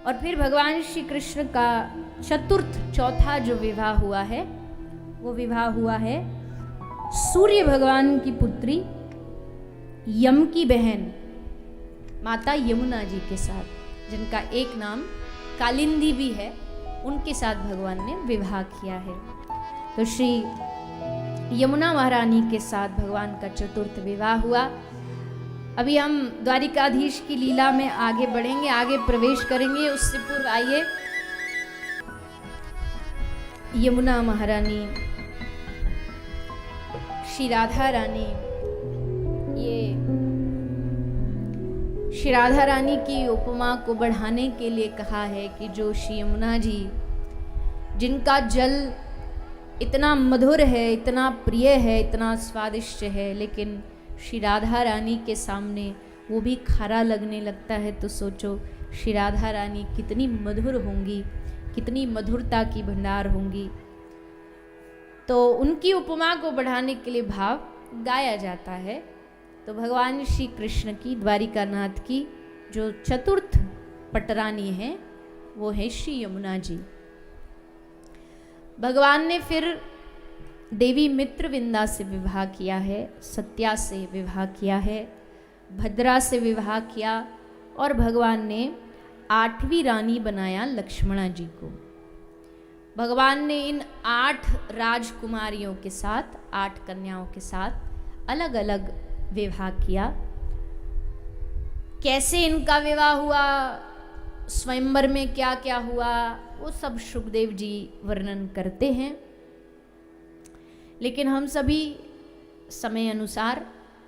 और फिर भगवान श्री कृष्ण का चौथा जो विवाह हुआ है, वो विवाह हुआ है सूर्य भगवान की पुत्री यम की बहन माता यमुना जी के साथ, जिनका एक नाम कालिंदी भी है, उनके साथ भगवान ने विवाह किया है। तो श्री यमुना महारानी के साथ भगवान का चतुर्थ विवाह हुआ। अभी हम द्वारिकाधीश की लीला में आगे बढ़ेंगे, आगे प्रवेश करेंगे। उससे पूर्व आइए यमुना महारानी, श्री राधा रानी, ये श्री राधा रानी की उपमा को बढ़ाने के लिए कहा है कि जो श्री यमुना जी, जिनका जल इतना मधुर है, इतना प्रिय है, इतना स्वादिष्ट है, लेकिन श्री राधा रानी के सामने वो भी खारा लगने लगता है, तो सोचो श्री राधा रानी कितनी मधुर होंगी, कितनी मधुरता की भंडार होंगी। तो उनकी उपमा को बढ़ाने के लिए भाव गाया जाता है। तो भगवान श्री कृष्ण की, द्वारिकानाथ की जो चतुर्थ पटरानी है, वो है श्री यमुना जी। भगवान ने फिर देवी मित्रविंदा से विवाह किया है, सत्या से विवाह किया है, भद्रा से विवाह किया, और भगवान ने 8वीं रानी बनाया लक्ष्मणा जी को। भगवान ने इन 8 राजकुमारियों के साथ, 8 कन्याओं के साथ अलग अलग विवाह किया। कैसे इनका विवाह हुआ, स्वयंवर में क्या क्या हुआ, वो सब शुकदेव जी वर्णन करते हैं। लेकिन हम सभी समय अनुसार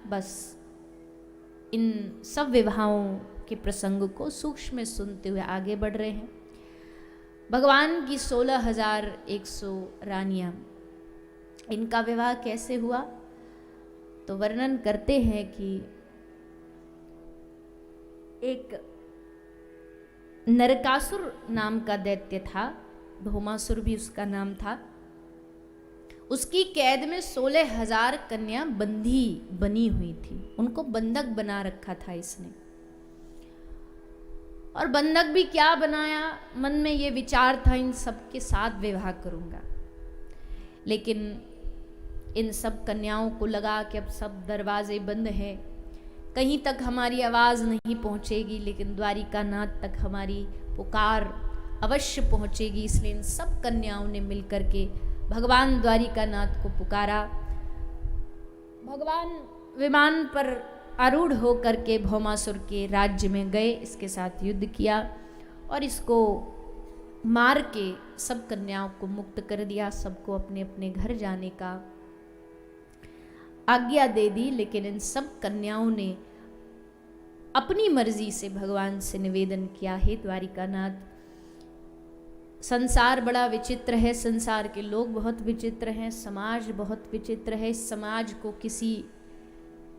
बस इन सब विवाहों के प्रसंग को सूक्ष्म में सुनते हुए आगे बढ़ रहे हैं। भगवान की 16,100 रानियां, इनका विवाह कैसे हुआ, तो वर्णन करते हैं कि एक नरकासुर नाम का दैत्य था, भौमासुर भी उसका नाम था। उसकी कैद में 16,000 कन्या बंधी बनी हुई थी, उनको बंधक बना रखा था इसने। और बंधक भी क्या बनाया, मन में ये विचार था इन सब के साथ विवाह करूंगा। लेकिन इन सब कन्याओं को लगा कि अब सब दरवाजे बंद हैं, कहीं तक हमारी आवाज़ नहीं पहुंचेगी, लेकिन द्वारिकानाथ तक हमारी पुकार अवश्य पहुंचेगी। इसलिए इन सब कन्याओं ने मिलकर के भगवान द्वारिकानाथ को पुकारा। भगवान विमान पर आरूढ़ होकर के भौमासुर के राज्य में गए, इसके साथ युद्ध किया और इसको मार के सब कन्याओं को मुक्त कर दिया, सबको अपने अपने घर जाने का आज्ञा दे दी। लेकिन इन सब कन्याओं ने अपनी मर्जी से भगवान से निवेदन किया, हे द्वारिकानाथ, संसार बड़ा विचित्र है, संसार के लोग बहुत विचित्र हैं, समाज बहुत विचित्र है। इस समाज को किसी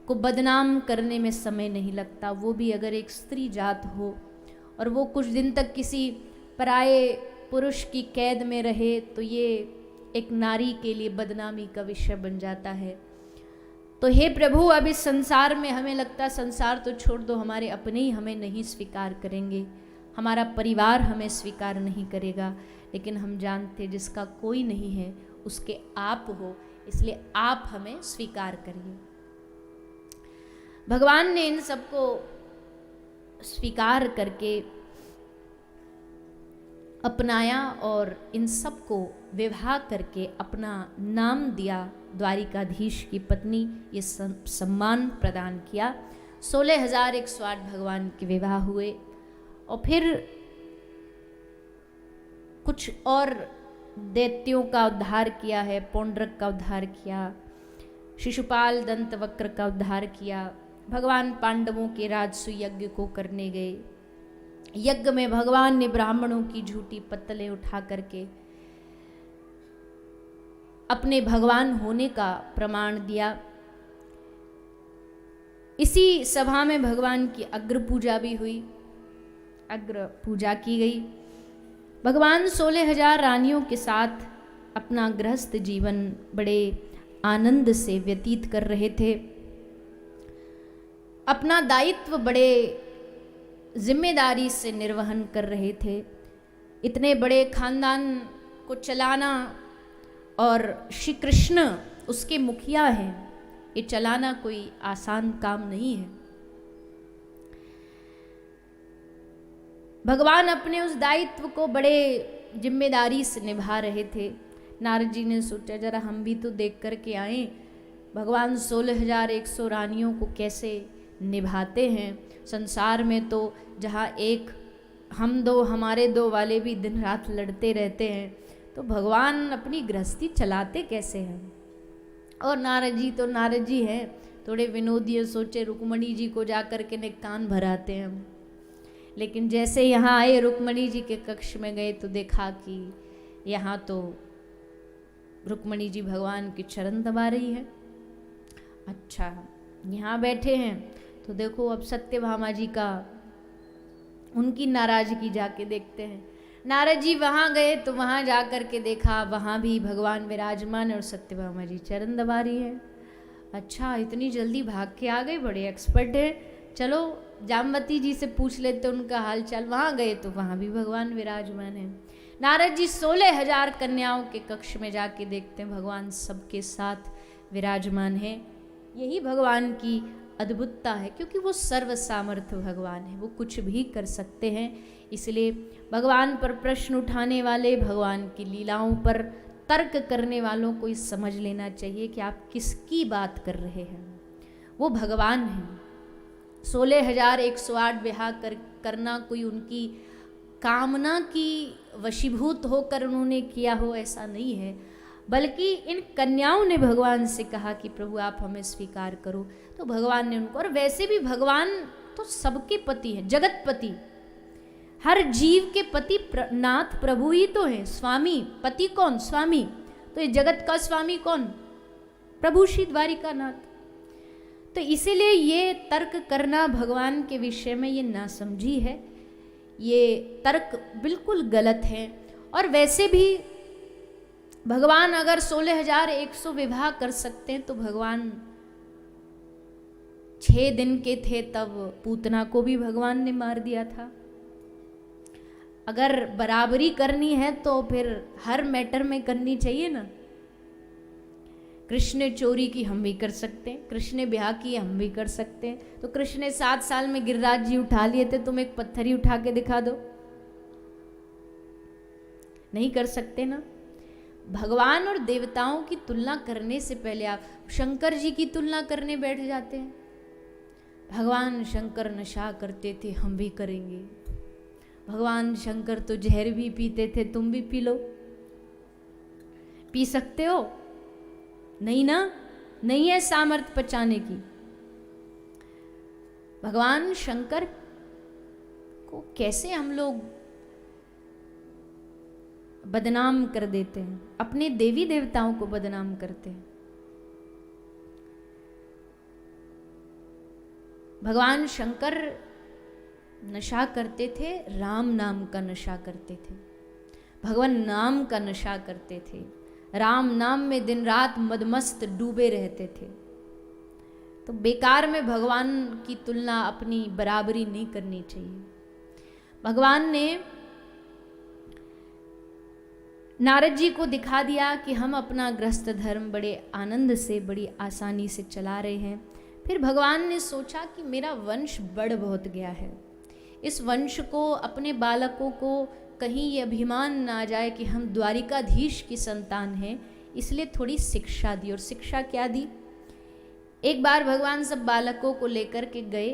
को बदनाम करने में समय नहीं लगता, वो भी अगर एक स्त्री जात हो और वो कुछ दिन तक किसी पराये पुरुष की कैद में रहे, तो ये एक नारी के लिए बदनामी का विषय बन जाता है। तो हे प्रभु, अब इस संसार में हमें लगता संसार तो छोड़ दो, हमारे अपने ही हमें नहीं स्वीकार करेंगे, हमारा परिवार हमें स्वीकार नहीं करेगा, लेकिन हम जानते जिसका कोई नहीं है उसके आप हो, इसलिए आप हमें स्वीकार करिए। भगवान ने इन सबको स्वीकार करके अपनाया और इन सबको विवाह करके अपना नाम दिया, द्वारिकाधीश की पत्नी, ये सम्मान प्रदान किया। 16,108 भगवान के विवाह हुए और फिर कुछ और दैत्यों का उद्धार किया है, पौंड्रक का उद्धार किया, शिशुपाल दंतवक्र का उद्धार किया। भगवान पांडवों के राजसु यज्ञ को करने गए, यज्ञ में भगवान ने ब्राह्मणों की झूठी पत्तलें उठा करके अपने भगवान होने का प्रमाण दिया। इसी सभा में भगवान की अग्र पूजा भी हुई, अग्र पूजा की गई। भगवान 16,000 रानियों के साथ अपना गृहस्थ जीवन बड़े आनंद से व्यतीत कर रहे थे, अपना दायित्व बड़े जिम्मेदारी से निर्वहन कर रहे थे। इतने बड़े खानदान को चलाना, और श्री कृष्ण उसके मुखिया हैं, ये चलाना कोई आसान काम नहीं है। भगवान अपने उस दायित्व को बड़े जिम्मेदारी से निभा रहे थे। नारद जी ने सोचा जरा हम भी तो देख कर के आए भगवान 16,100 रानियों को कैसे निभाते हैं। संसार में तो जहाँ एक हम दो हमारे दो वाले भी दिन रात लड़ते रहते हैं, तो भगवान अपनी गृहस्थी चलाते कैसे हैं। और नारद जी हैं, थोड़े विनोदी, सोचे रुक्मणी जी को जा कर के कान भराते हैं हम। लेकिन जैसे यहाँ आए, रुक्मणी जी के कक्ष में गए तो देखा कि यहाँ तो रुक्मणी जी भगवान की चरण दबा रही है। अच्छा, यहाँ बैठे हैं तो देखो अब सत्यभामा जी का, उनकी नाराजगी जाके देखते हैं। नारद जी वहाँ गए तो वहाँ जा कर के देखा, वहाँ भी भगवान विराजमान है और सत्यभामा जी चरण दबा रही है। अच्छा, इतनी जल्दी भाग के आ गए, बड़े एक्सपर्ट है, चलो जामवती जी से पूछ लेते उनका हाल चाल। वहाँ गए तो वहाँ भी भगवान विराजमान है। नारद जी 16,000 कन्याओं के कक्ष में जाके देखते हैं भगवान सबके साथ विराजमान है। यही भगवान की अद्भुतता है, क्योंकि वो सर्व सामर्थ्य भगवान है, वो कुछ भी कर सकते हैं। इसलिए भगवान पर प्रश्न उठाने वाले, भगवान की लीलाओं पर तर्क करने वालों को ये समझ लेना चाहिए कि आप किसकी बात कर रहे हैं। वो भगवान हैं। 16,108 विवाह करना कोई उनकी कामना की वशीभूत होकर उन्होंने किया हो, ऐसा नहीं है, बल्कि इन कन्याओं ने भगवान से कहा कि प्रभु आप हमें स्वीकार करो, तो भगवान ने उनको। और वैसे भी भगवान तो सबके पति हैं, जगतपति, हर जीव के पति नाथ प्रभु ही तो हैं। स्वामी, पति कौन? स्वामी। तो ये जगत का स्वामी कौन? प्रभु श्री द्वारिकानाथ। तो इसीलिए ये तर्क करना भगवान के विषय में ये नासमझी है, ये तर्क बिल्कुल गलत है। और वैसे भी भगवान अगर 16,100 विवाह कर सकते हैं तो भगवान 6 दिन के थे तब पूतना को भी भगवान ने मार दिया था। अगर बराबरी करनी है तो फिर हर मैटर में करनी चाहिए ना। कृष्ण ने चोरी की, हम भी कर सकते हैं। कृष्ण ने ब्याह की, हम भी कर सकते हैं। तो कृष्ण ने 7 साल में गिरिराज जी उठा लिए थे, तुम एक पत्थर ही उठा के दिखा दो, नहीं कर सकते ना। भगवान और देवताओं की तुलना करने से पहले आप शंकर जी की तुलना करने बैठ जाते हैं। भगवान शंकर नशा करते थे, हम भी करेंगे। भगवान शंकर तो जहर भी पीते थे, तुम भी पी लो। पी सकते हो? नहीं ना, नहीं है सामर्थ्य पचाने की। भगवान शंकर को कैसे हम लोग बदनाम कर देते हैं, अपने देवी देवताओं को बदनाम करते हैं। भगवान शंकर नशा करते थे, राम नाम का नशा करते थे, भगवान नाम का नशा करते थे, राम नाम में दिन रात मदमस्त डूबे रहते थे। तो बेकार में भगवान की तुलना, अपनी बराबरी नहीं करनी चाहिए। भगवान ने नारद जी को दिखा दिया कि हम अपना गृहस्थ धर्म बड़े आनंद से, बड़ी आसानी से चला रहे हैं। फिर भगवान ने सोचा कि मेरा वंश बढ़ बहुत गया है, इस वंश को, अपने बालकों को कहीं ये अभिमान ना आ जाए कि हम द्वारिकाधीश की संतान हैं, इसलिए थोड़ी शिक्षा दी। और शिक्षा क्या दी? एक बार भगवान सब बालकों को लेकर के गए।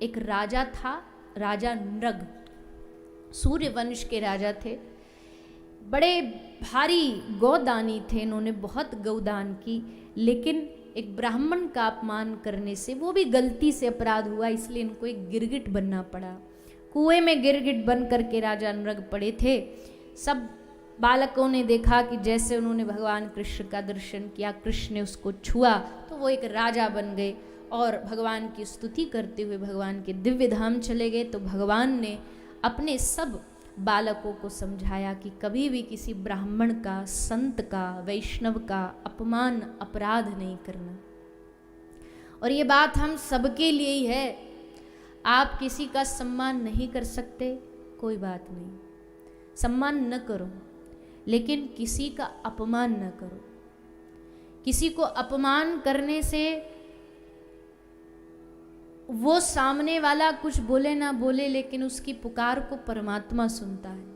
एक राजा था, राजा नृग, सूर्य वंश के राजा थे, बड़े भारी गौदानी थे, इन्होंने बहुत गौदान की। लेकिन एक ब्राह्मण का अपमान करने से, वो भी गलती से अपराध हुआ, इसलिए इनको एक गिरगिट बनना पड़ा। कुएं में गिरगिट बन करके राजा नृग पड़े थे। सब बालकों ने देखा कि जैसे उन्होंने भगवान कृष्ण का दर्शन किया, कृष्ण ने उसको छुआ, तो वो एक राजा बन गए और भगवान की स्तुति करते हुए भगवान के दिव्य धाम चले गए। तो भगवान ने अपने सब बालकों को समझाया कि कभी भी किसी ब्राह्मण का, संत का, वैष्णव का अपमान, अपराध नहीं करना। और ये बात हम सबके लिए ही है। आप किसी का सम्मान नहीं कर सकते, कोई बात नहीं, सम्मान न करो, लेकिन किसी का अपमान न करो। किसी को अपमान करने से वो सामने वाला कुछ बोले ना बोले, लेकिन उसकी पुकार को परमात्मा सुनता है।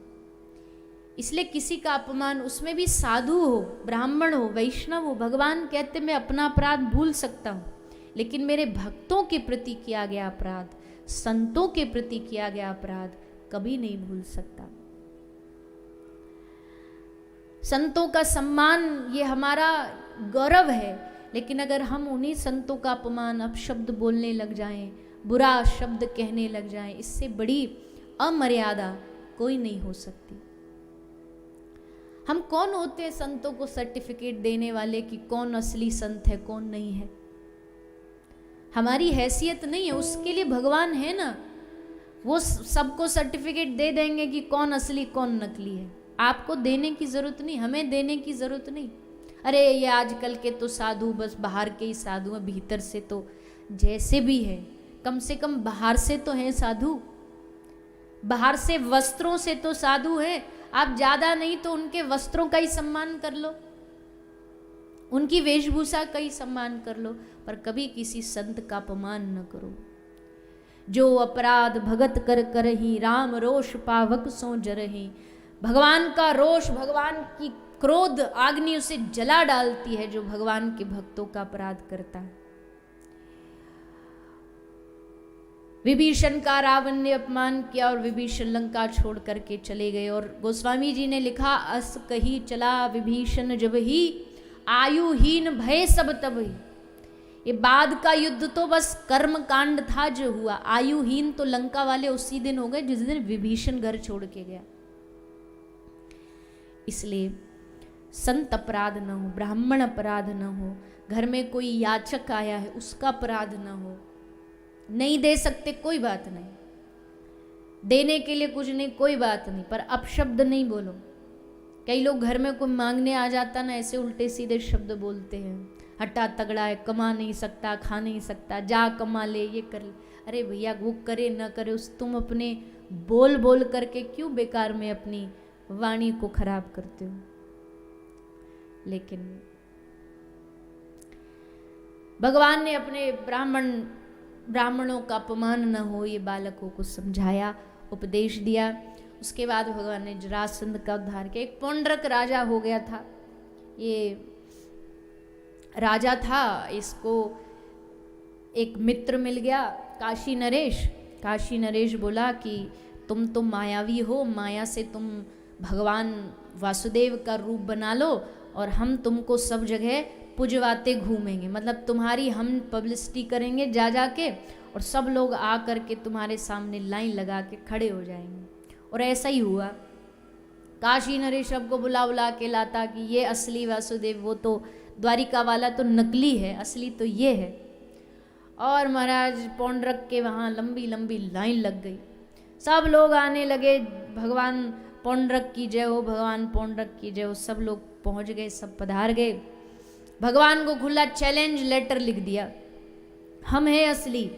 इसलिए किसी का अपमान, उसमें भी साधु हो, ब्राह्मण हो, वैष्णव हो, भगवान कहते मैं अपना अपराध भूल सकता हूँ, लेकिन मेरे भक्तों के प्रति किया गया अपराध, संतों के प्रति किया गया अपराध कभी नहीं भूल सकता। संतों का सम्मान ये हमारा गौरव है, लेकिन अगर हम उन्हीं संतों का अपमान, अपशब्द बोलने लग जाएं, बुरा शब्द कहने लग जाएं, इससे बड़ी अमर्यादा कोई नहीं हो सकती। हम कौन होते हैं संतों को सर्टिफिकेट देने वाले कि कौन असली संत है कौन नहीं है? हमारी हैसियत नहीं है, उसके लिए भगवान है ना, वो सबको सर्टिफिकेट दे देंगे कि कौन असली कौन नकली है। आपको देने की जरूरत नहीं, हमें देने की जरूरत नहीं। अरे ये आजकल के तो साधु बस बाहर के ही साधु हैं, भीतर से तो जैसे भी है, कम से कम बाहर से तो हैं साधु, बाहर से वस्त्रों से तो साधु हैं। आप ज्यादा नहीं तो उनके वस्त्रों का ही सम्मान कर लो, उनकी वेशभूषा का ही सम्मान कर लो, पर कभी किसी संत का अपमान न करो। जो अपराध भगत कर करही, राम रोष पावक सो जरही। भगवान का रोष, भगवान की क्रोध आग्नि उसे जला डालती है जो भगवान के भक्तों का अपराध करता है। विभीषण का रावण ने अपमान किया और विभीषण लंका छोड़ करके चले गए। और गोस्वामी जी ने लिखा, अस कही चला विभीषण जब ही, आयुहीन भय सब तब ही। ये बाद का युद्ध तो बस कर्म कांड था जो हुआ, आयुहीन तो लंका वाले उसी दिन हो गए जिस दिन विभीषण घर छोड़ के गया। इसलिए संत अपराध न हो, ब्राह्मण अपराध न हो, घर में कोई याचक आया है उसका अपराध न हो। नहीं दे सकते कोई बात नहीं, देने के लिए कुछ नहीं कोई बात नहीं, पर अपशब्द नहीं बोलो। कई लोग घर में कोई मांगने आ जाता ना, ऐसे उल्टे सीधे शब्द बोलते हैं, हट्टा तगड़ा है, कमा नहीं सकता, खा नहीं सकता, जा कमा ले, ये कर ले। अरे भैया वो करे न करे, उस तुम अपने बोल बोल करके क्यों बेकार में अपनी वाणी को खराब करते हो? लेकिन भगवान ने अपने ब्राह्मणों का अपमान न हो ये बालकों को समझाया, उपदेश दिया। उसके बाद भगवान ने जरासंध का उद्धार किया। एक पौंड्रक राजा हो गया था, ये राजा था, इसको एक मित्र मिल गया काशी नरेश। काशी नरेश बोला कि तुम तो मायावी हो, माया से तुम भगवान वासुदेव का रूप बना लो और हम तुमको सब जगह पुजवाते घूमेंगे, मतलब तुम्हारी हम पब्लिसिटी करेंगे जा जा के, और सब लोग आ करके तुम्हारे सामने लाइन लगा के खड़े हो जाएंगे। और ऐसा ही हुआ। काशी नरेश सबको बुला बुला के लाता कि ये असली वासुदेव, वो तो द्वारिका वाला तो नकली है, असली तो ये है। और महाराज पौंड्रक के वहाँ लंबी लंबी लाइन लग गई, सब लोग आने लगे, भगवान पौंड्रक की जय हो, भगवान पौंड्रक की जय हो। सब लोग पहुँच गए, सब पधार गए। भगवान को खुला चैलेंज लेटर लिख दिया, हम हैं असली,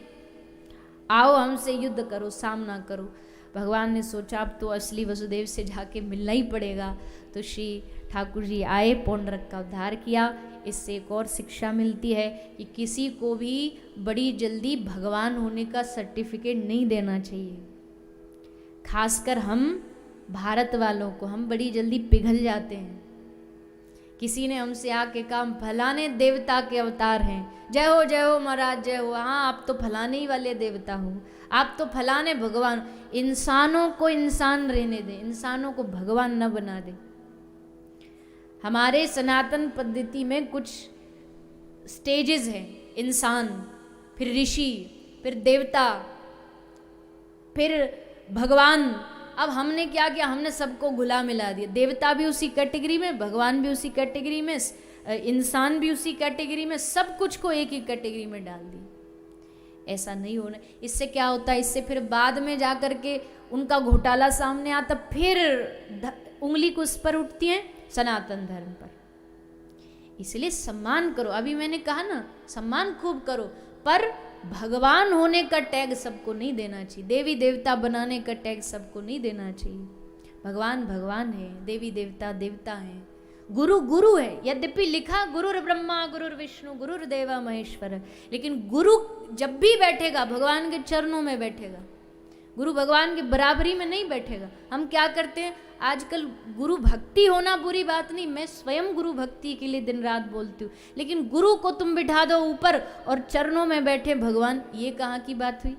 आओ हमसे युद्ध करो, सामना करो। भगवान ने सोचा अब तो असली वसुदेव से जाके मिलना ही पड़ेगा, तो श्री ठाकुर जी आए, पौंड्रक का उद्धार किया। इससे एक और शिक्षा मिलती है कि किसी को भी बड़ी जल्दी भगवान होने का सर्टिफिकेट नहीं देना चाहिए। खासकर हम भारत वालों को, हम बड़ी जल्दी पिघल जाते हैं। किसी ने हमसे आके कहा फलाने देवता के अवतार हैं, जय हो महाराज जय हो, हाँ आप तो फलाने ही वाले देवता हो, आप तो फलाने भगवान। इंसानों को इंसान रहने दे, इंसानों को भगवान न बना दे। हमारे सनातन पद्धति में कुछ स्टेजेस हैं, इंसान, फिर ऋषि, फिर देवता, फिर भगवान। अब हमने क्या किया, हमने सबको घुला मिला दिया, देवता भी उसी कैटेगरी में, भगवान भी उसी कैटेगरी में, इंसान भी उसी कैटेगरी में, सब कुछ को एक ही कैटेगरी में डाल दी। ऐसा नहीं होना। इससे क्या होता है, इससे फिर बाद में जा कर के उनका घोटाला सामने आता, फिर उंगली कुछ पर उठती है, सनातन धर्म पर। इसलिए सम्मान करो, अभी मैंने कहा ना, सम्मान खूब करो, पर भगवान होने का टैग सबको नहीं देना चाहिए, देवी देवता बनाने का टैग सबको नहीं देना चाहिए। भगवान भगवान है, देवी देवता देवता है, गुरु गुरु है। यद्यपि लिखा गुरुर ब्रह्मा गुरुर विष्णु गुरुर्देवा महेश्वर, लेकिन गुरु जब भी बैठेगा भगवान के चरणों में बैठेगा, गुरु भगवान की बराबरी में नहीं बैठेगा। हम क्या करते हैं आजकल, गुरु भक्ति होना बुरी बात नहीं, मैं स्वयं गुरु भक्ति के लिए दिन रात बोलती हूँ, लेकिन गुरु को तुम बिठा दो ऊपर और चरणों में बैठे भगवान, ये कहाँ की बात हुई?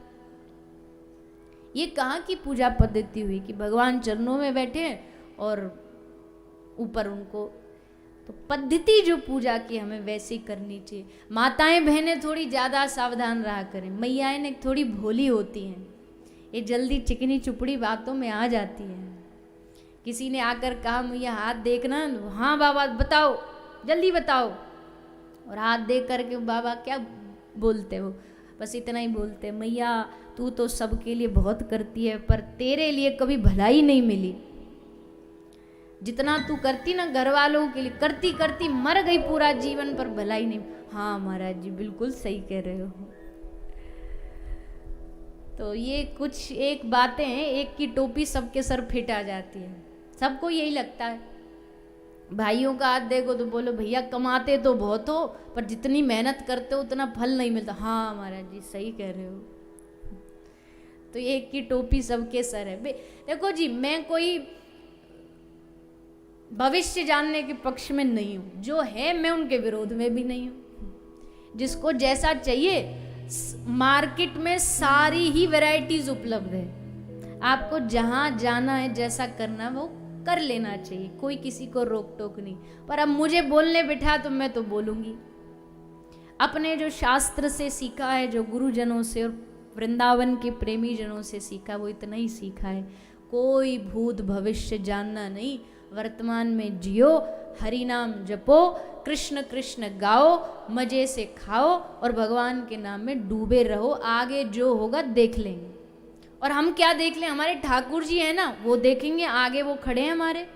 ये कहाँ की पूजा पद्धति हुई कि भगवान चरणों में बैठे और ऊपर उनको? तो पद्धति जो पूजा की हमें वैसी करनी चाहिए। माताएं बहनें थोड़ी ज़्यादा सावधान रहा करें, मैयाएं थोड़ी भोली होती हैं, ये जल्दी चिकनी चुपड़ी बातों में आ जाती है। किसी ने आकर कहा मैया हाथ देखना, हाँ बाबा बताओ जल्दी बताओ, और हाथ देख करके बाबा क्या बोलते हो, बस इतना ही बोलते हैं, मैया तू तो सबके लिए बहुत करती है पर तेरे लिए कभी भलाई नहीं मिली। जितना तू करती ना घर वालों के लिए, करती करती मर गई पूरा जीवन पर भलाई नहीं। हाँ महाराज जी बिल्कुल सही कह रहे हो। तो ये कुछ एक बातें हैं, एक की टोपी सबके सर फिट आ जाती है, सबको यही लगता है। भाइयों का हाथ देखो तो बोलो भैया कमाते तो बहुत हो पर जितनी मेहनत करते हो उतना फल नहीं मिलता। हाँ महाराज जी सही कह रहे हो। तो एक की टोपी सबके सर है। देखो जी मैं कोई भविष्य जानने के पक्ष में नहीं हूं, जो है मैं उनके विरोध में भी नहीं हूं। जिसको जैसा चाहिए मार्केट में सारी ही वैरायटीज उपलब्ध है, आपको जहां जाना है जैसा करना वो कर लेना चाहिए, कोई किसी को रोक टोक नहीं। पर अब मुझे बोलने बिठा तो मैं तो बोलूंगी। अपने जो शास्त्र से सीखा है, जो गुरुजनों से और वृंदावन के प्रेमी जनों से सीखा, वो इतना ही सीखा है, कोई भूत भविष्य जानना नहीं, वर्तमान में जियो, हरि नाम जपो, कृष्ण कृष्ण गाओ, मजे से खाओ और भगवान के नाम में डूबे रहो, आगे जो होगा देख लेंगे। और हम क्या देख लें, हमारे ठाकुर जी हैं ना वो देखेंगे, आगे वो खड़े हैं हमारे।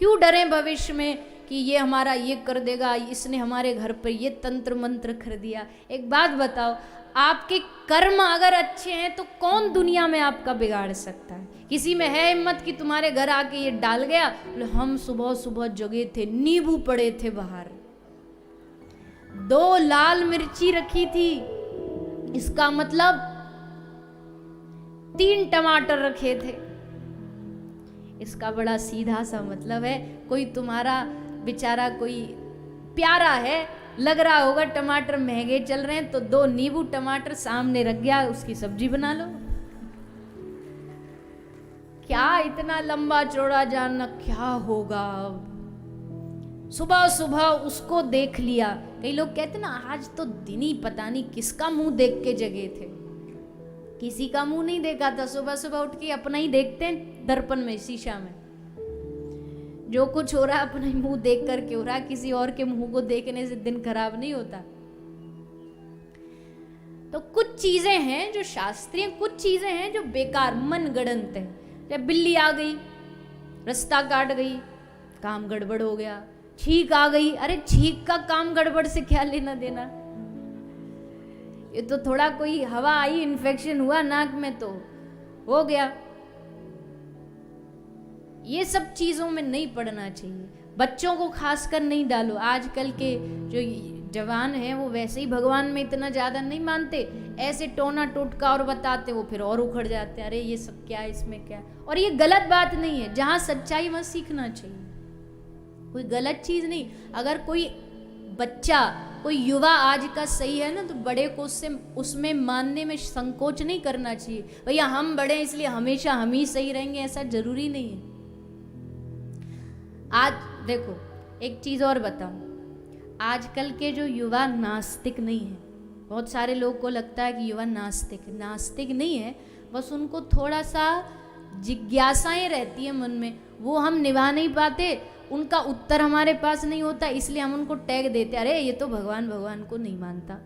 क्यों डरे भविष्य में कि ये हमारा ये कर देगा, इसने हमारे घर पर ये तंत्र मंत्र कर दिया। एक बात बताओ, आपके कर्म अगर अच्छे हैं तो कौन दुनिया में आपका बिगाड़ सकता है? किसी में है हिम्मत कि तुम्हारे घर आके ये डाल गया? हम सुबह सुबह जगे थे, नींबू पड़े थे बाहर, 2 लाल मिर्ची रखी थी, इसका मतलब 3 टमाटर रखे थे। इसका बड़ा सीधा सा मतलब है, कोई तुम्हारा बेचारा कोई प्यारा है, लग रहा होगा टमाटर महंगे चल रहे हैं तो 2 नींबू टमाटर सामने रख गया, उसकी सब्जी बना लो। क्या इतना लंबा चौड़ा जानना क्या होगा? सुबह सुबह उसको देख लिया। कई लोग कहते ना आज तो दिन ही पता नहीं किसका मुंह देख के जगे थे। किसी का मुंह नहीं देखा था, सुबह सुबह उठ के अपना ही देखते हैं दर्पण में, शीशा में। जो कुछ हो रहा है अपना ही मुंह देख करके हो रहा है, किसी और के मुंह को देखने से दिन खराब नहीं होता। तो कुछ चीजें हैं जो शास्त्रीय, कुछ चीजें हैं जो बेकार मन गढ़ंत है। जब बिल्ली आ गई रास्ता काट गई, काम गड़बड़ हो गया। छींक आ गई, अरे छींक का काम गड़बड़ से क्या लेना देना? ये तो थोड़ा कोई हवा आई, इन्फेक्शन हुआ नाक में तो हो गया। ये सब चीजों में नहीं पड़ना चाहिए। बच्चों को खासकर नहीं डालो। आजकल के जो जवान हैं वो वैसे ही भगवान में इतना ज्यादा नहीं मानते, ऐसे टोना टोटका और बताते, वो फिर और उखड़ जाते हैं, अरे ये सब क्या है, इसमें क्या है। और ये गलत बात नहीं है, जहां सच्चाई वहां सीखना चाहिए, कोई गलत चीज नहीं। अगर कोई बच्चा, कोई युवा आज का सही है ना, तो बड़े को उसमें मानने में संकोच नहीं करना चाहिए। भैया हम बड़े इसलिए हमेशा हम ही सही रहेंगे, ऐसा जरूरी नहीं है। आज देखो एक चीज और बताऊं, आजकल के जो युवा नास्तिक नहीं है, बहुत सारे लोग को लगता है कि युवा नास्तिक नहीं है, बस उनको थोड़ा सा जिज्ञासाएं रहती है मन में, वो हम निभा नहीं पाते, उनका उत्तर हमारे पास नहीं होता, इसलिए हम उनको टैग देते, अरे ये तो भगवान को नहीं मानता।